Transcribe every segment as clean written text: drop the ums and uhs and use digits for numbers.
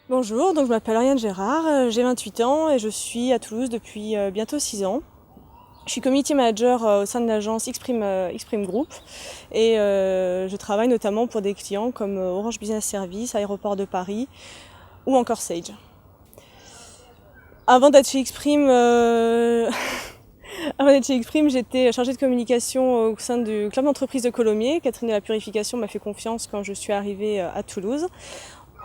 Bonjour, donc je m'appelle Ariane Gérard, j'ai 28 ans et je suis à Toulouse depuis bientôt 6 ans. Je suis community manager au sein de l'agence Xprime Group et je travaille notamment pour des clients comme Orange Business Services, Aéroport de Paris ou encore Sage. Avant d'être chez Xprime, j'étais chargée de communication au sein du club d'entreprise de Colomiers. Catherine de la Purification m'a fait confiance quand je suis arrivée à Toulouse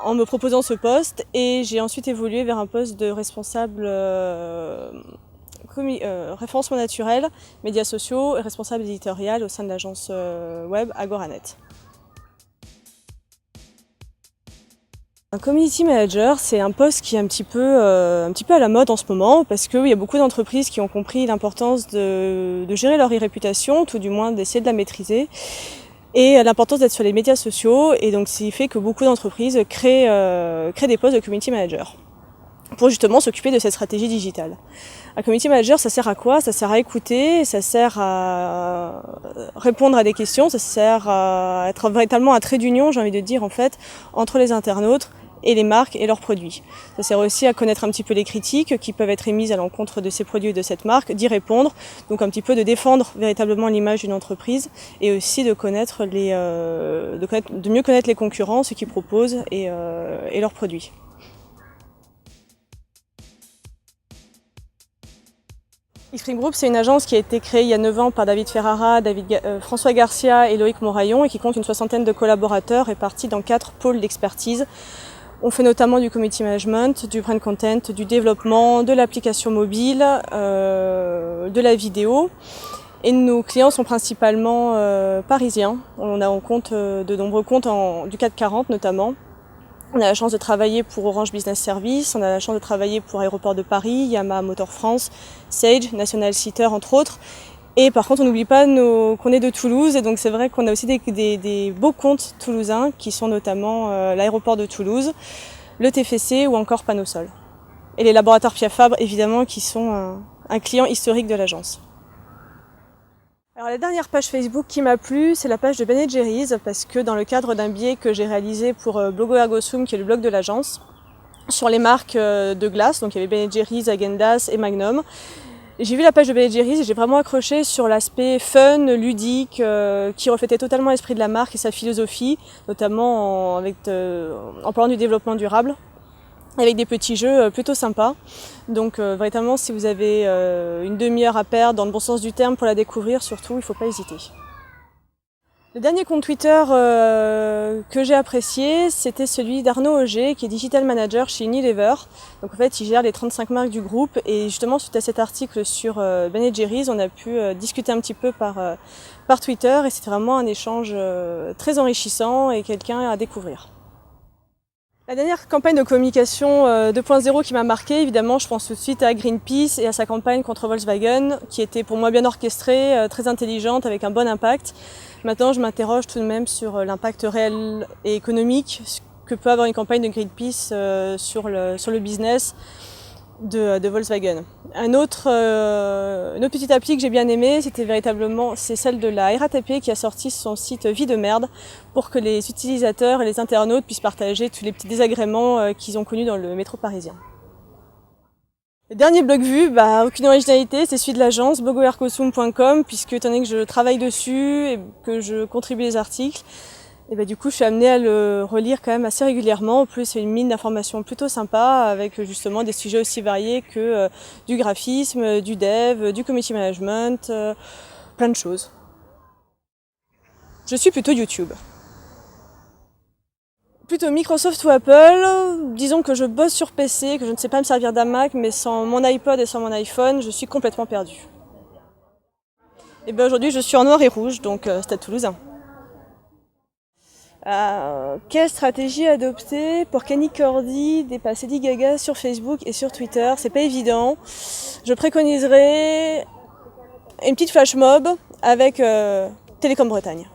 en me proposant ce poste et j'ai ensuite évolué vers un poste de responsable référencement naturel, médias sociaux et responsable éditorial au sein de l'agence web Agoranet. Un community manager, c'est un poste qui est un petit peu à la mode en ce moment parce qu'il y a beaucoup d'entreprises qui ont compris l'importance de gérer leur réputation, tout du moins d'essayer de la maîtriser, et l'importance d'être sur les médias sociaux. Et donc, ce qui fait que beaucoup d'entreprises créent des postes de community manager pour justement s'occuper de cette stratégie digitale. Un community manager, ça sert à quoi? Ça sert à écouter, ça sert à répondre à des questions, ça sert à être véritablement un trait d'union, j'ai envie de dire en fait, entre les internautes et les marques et leurs produits. Ça sert aussi à connaître un petit peu les critiques qui peuvent être émises à l'encontre de ces produits et de cette marque, d'y répondre, donc un petit peu de défendre véritablement l'image d'une entreprise et aussi de mieux connaître les concurrents, ce qu'ils proposent et leurs produits. Xprime Group, c'est une agence qui a été créée il y a 9 ans par David Ferrara, François Garcia et Loïc Moraillon et qui compte une 60aine de collaborateurs répartis dans 4 pôles d'expertise. On fait notamment du community management, du brand content, du développement, de l'application mobile, de la vidéo. Et nos clients sont principalement parisiens. On compte de nombreux comptes du CAC 40 notamment. On a la chance de travailler pour Orange Business Services, on a la chance de travailler pour Aéroport de Paris, Yamaha Motor France, Sage, National Sitter entre autres. Et par contre, on n'oublie pas qu'on est de Toulouse, et donc c'est vrai qu'on a aussi des beaux comptes toulousains qui sont notamment l'aéroport de Toulouse, le TFC ou encore Panosol. Et les laboratoires Pierre Fabre, évidemment, qui sont un client historique de l'agence. Alors la dernière page Facebook qui m'a plu, c'est la page de Ben & Jerry's, parce que dans le cadre d'un billet que j'ai réalisé pour Blogo Ergo Sum, qui est le blog de l'agence, sur les marques de glace, donc il y avait Ben & Jerry's, Häagen-Dazs et Magnum. J'ai vu la page de Ben & Jerry's et j'ai vraiment accroché sur l'aspect fun, ludique, qui reflétait totalement l'esprit de la marque et sa philosophie, notamment en parlant du développement durable, avec des petits jeux plutôt sympas. Donc véritablement, si vous avez une demi-heure à perdre dans le bon sens du terme pour la découvrir, surtout, il ne faut pas hésiter. Le dernier compte Twitter que j'ai apprécié, c'était celui d'Arnaud Auger, qui est Digital Manager chez Unilever. Donc en fait, il gère les 35 marques du groupe. Et justement, suite à cet article sur Ben & Jerry's, on a pu discuter un petit peu par Twitter. Et c'était vraiment un échange très enrichissant et quelqu'un à découvrir. La dernière campagne de communication 2.0 qui m'a marqué, évidemment, je pense tout de suite à Greenpeace et à sa campagne contre Volkswagen, qui était pour moi bien orchestrée, très intelligente, avec un bon impact. Maintenant, je m'interroge tout de même sur l'impact réel et économique que peut avoir une campagne de Greenpeace sur le business de Volkswagen. Une autre petite appli que j'ai bien aimée, c'est celle de la RATP qui a sorti son site Vie de merde pour que les utilisateurs et les internautes puissent partager tous les petits désagréments qu'ils ont connus dans le métro parisien. Le dernier blog vu, aucune originalité, c'est celui de l'agence blogoergosum.com, puisque étant donné que je travaille dessus et que je contribue les articles, et du coup je suis amenée à le relire quand même assez régulièrement. En plus, c'est une mine d'informations plutôt sympa, avec justement des sujets aussi variés que du graphisme, du dev, du community management, plein de choses. Je suis plutôt YouTube. Plutôt Microsoft ou Apple. Disons que je bosse sur PC, que je ne sais pas me servir d'un Mac, mais sans mon iPod et sans mon iPhone, je suis complètement perdue. Et aujourd'hui, je suis en noir et rouge, donc Stade Toulousain. Quelle stratégie adopter pour qu'Annie Cordy dépasse Lady Gaga sur Facebook et sur Twitter? C'est pas évident. Je préconiserais une petite flash mob avec Télécom Bretagne.